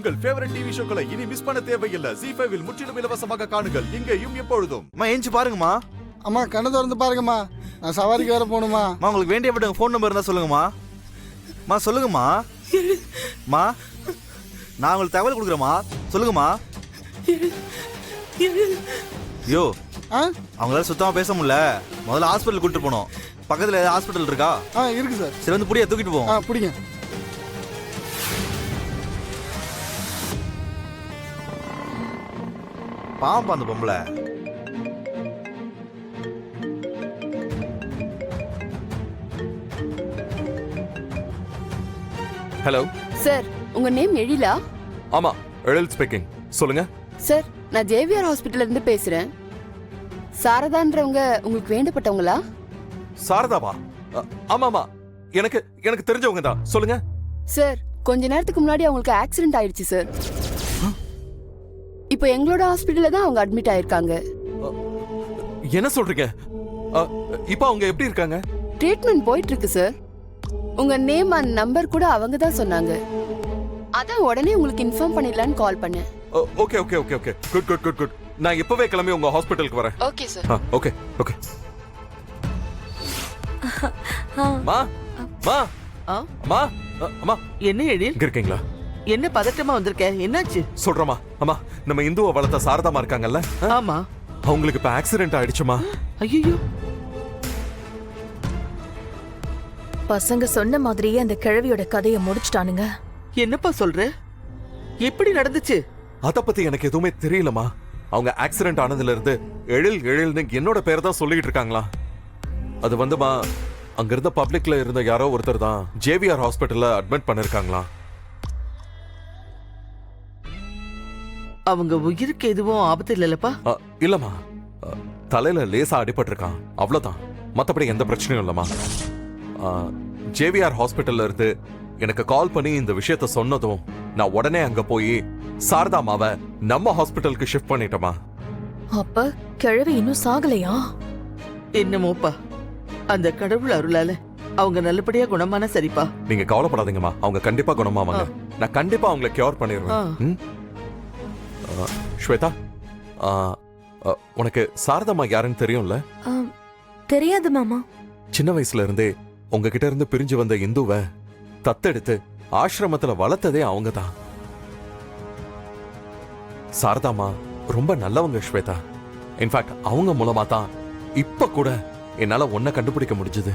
உங்கள் favourite TV ஷோக்களை இனி miss பண்ண தேவையில்லை. ZEE5 இல் முற்றிலும் இலவசமாக காணுங்கள். இங்கேயும் எப்பொழுதும். ஏஞ்சி பாருங்கம்மா. அம்மா கண்ணை திறந்து பாருங்கம்மா. நான் சவாரிக்கு வேற போகணுமா? உங்களுக்கு வேண்டிய ஃபோன் நம்பர் இருந்தா சொல்லுங்கம்மா. சொல்லுங்கம்மா. நான் உங்களுக்கு தகவல் கொடுக்குறேம்மா. சொல்லுங்கம்மா. யோ அவங்களால சுத்தமா பேச முடியல. முதல்ல ஹாஸ்பிட்டல் கூட்டிட்டு போனோம். பக்கத்துல ஹாஸ்பிட்டல் இருக்கா? இருக்கு சார். சரி வந்து புடியா தூக்கிட்டு போவோம். புடிங்க. பாம்பா அந்த பொம்பளை. ஹலோ சார், உங்க நேம் எழிலா? ஆமா, எழில் ஸ்பீக்கிங். சொல்லுங்க சார், நான் ஜேவிஆர் ஹாஸ்பிட்டல்ல இருந்து பேசுறேன். சாரதான்றவங்க உங்களுக்கு வேண்டப்பட்டவங்களா? சாரதாவா? ஆமாமா, எனக்கு தெரிஞ்சவங்க தான். சொல்லுங்க சார், கொஞ்ச நேரத்துக்கு முன்னாடி அவங்களுக்கு ஆக்சிடென்ட் ஆயிடுச்சு சார். இப்போ எங்களோட ஹாஸ்பிட்டல்ல தான் அவங்க அட்மிட் ஆயிருக்காங்க. என்ன சொல்றீங்க? இப்போ அவங்க எப்படி இருக்காங்க? ட்ரீட்மெண்ட் போயிட்டு இருக்கு சார். உங்க நேம் அண்ட் நம்பர் கூட அவங்க தான் சொன்னாங்க. அதான் உடனே உங்களுக்கு இன்ஃபார்ம் பண்ணிடலான்னு கால் பண்ணேன். Okay okay okay okay, good good good good. நான் இப்பவே கிளம்பி உங்க ஹாஸ்பிட்டலுக்கு வரேன். Okay sir. Okay okay. மா மா மா அம்மா, என்ன எழில், இங்க இருக்கீங்களா? என்ன பதட்டமா வந்திருக்க? என்னாச்சு? சொல்றமா. அம்மா, நம்ம இந்துவை வளர்த்த சாரதாமா இருக்காங்கல்ல? ஆமா. அவங்களுக்கு இப்ப ஆக்சிடென்ட் ஆயிடுச்சுமா. ஐயோ, பசங்க சொன்ன மாதிரியே அந்த கிழவியோட கதையை முடிச்சிட்டானுங்க. என்னப்பா சொல்ற? எப்படி நடந்துச்சு? அத பத்தி எனக்கு எதுவுமே தெரியலமா. அவங்க ஆக்சிடென்ட் ஆனதுல இருந்து எழில்னு என்னோட பேரை தான் சொல்லிட்டு இருக்காங்களா. அது வந்துமா, அங்க இருந்த பப்ளிக்ல இருந்த யாரோ ஒருத்தர் தான் ஜேவிஆர் ஹாஸ்பிட்டல்ல அட்மிட் பண்ணிருக்காங்களா. அவங்க உயிருக்கு எதுவும் ஆபத்து இல்லலப்பா? இல்லம்மா, தலையில லேசா அடிபட்டு இருக்கான், அவ்வளவுதான். மத்தபடி எந்த பிரச்சனையும் இல்லம்மா. ஜேவிஆர் ஹாஸ்பிட்டல்ல இருந்து எனக்கு கால் பண்ணி இந்த விஷயத்த சொன்னதும் நான் உடனே அங்க போய் சாரதாமாவை நம்ம ஹாஸ்பிட்டலுக்கு ஷிஃப்ட் பண்ணிட்டோமா. அப்ப கிழவி இன்னும் சாகலையா? என்னமோப்பா, அந்த கடவுள் அருளால அவங்க நல்லபடியா குணமான சரிப்பா. நீங்க கவலைப்படாதீங்கம்மா, அவங்க கண்டிப்பா குணமாவாங்க. நான் கண்டிப்பா அவங்களை கியூர் பண்ணிடுவேன். ஸ்வேதா, உனக்கு சாரதாமா யாருன்னு தெரியும்ல? தெரியாது மாமா. சின்ன வயசுல இருந்தே உங்ககிட்ட இருந்து பிரிஞ்சு வந்த இந்துவை தத்தெடுத்து ஆசிரமத்துல வளர்த்ததே அவங்க தான். சாரதாமா ரொம்ப நல்லவங்க ஸ்வேதா. இன்ஃபேக்ட் அவங்க மூலமா தான் இப்ப கூட என்னால உன்னை கண்டுபிடிக்க முடிஞ்சது.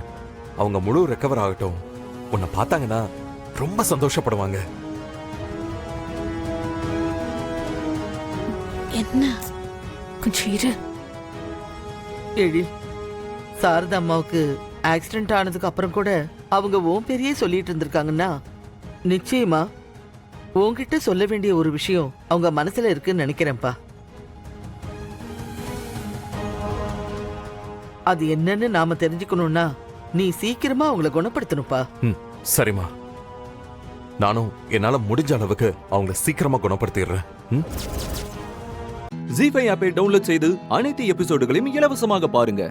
அவங்க முழு ரெக்கவர் ஆகட்டும். உன்னை பார்த்தாங்கன்னா ரொம்ப சந்தோஷப்படுவாங்க. என்ன கொஞ்சம் இரு. எழில், சாரதா அம்மாவுக்கு ஆக்சிடென்ட் ஆனதுக்கு அப்புறம் கூட அவங்க உன் பெரிய சொல்லிட்டு இருந்திருக்காங்கன்னா நிச்சயமா உன்கிட்ட சொல்ல வேண்டிய ஒரு விஷயம் அவங்க மனசுல இருக்குன்னு நினைக்கிறேன்ப்பா. அது என்னன்னு நாம தெரிஞ்சுக்கணும்னா நீ சீக்கிரமா அவங்கள குணப்படுத்தணும்ப்பா. சரிம்மா, நானும் என்னால முடிஞ்ச அளவுக்கு அவங்கள சீக்கிரமா குணப்படுத்திடுறேன். ZEE5 ஆப்பை டவுன்லோட் செய்து அனைத்து எபிசோடுகளையும் இலவசமாக பாருங்க.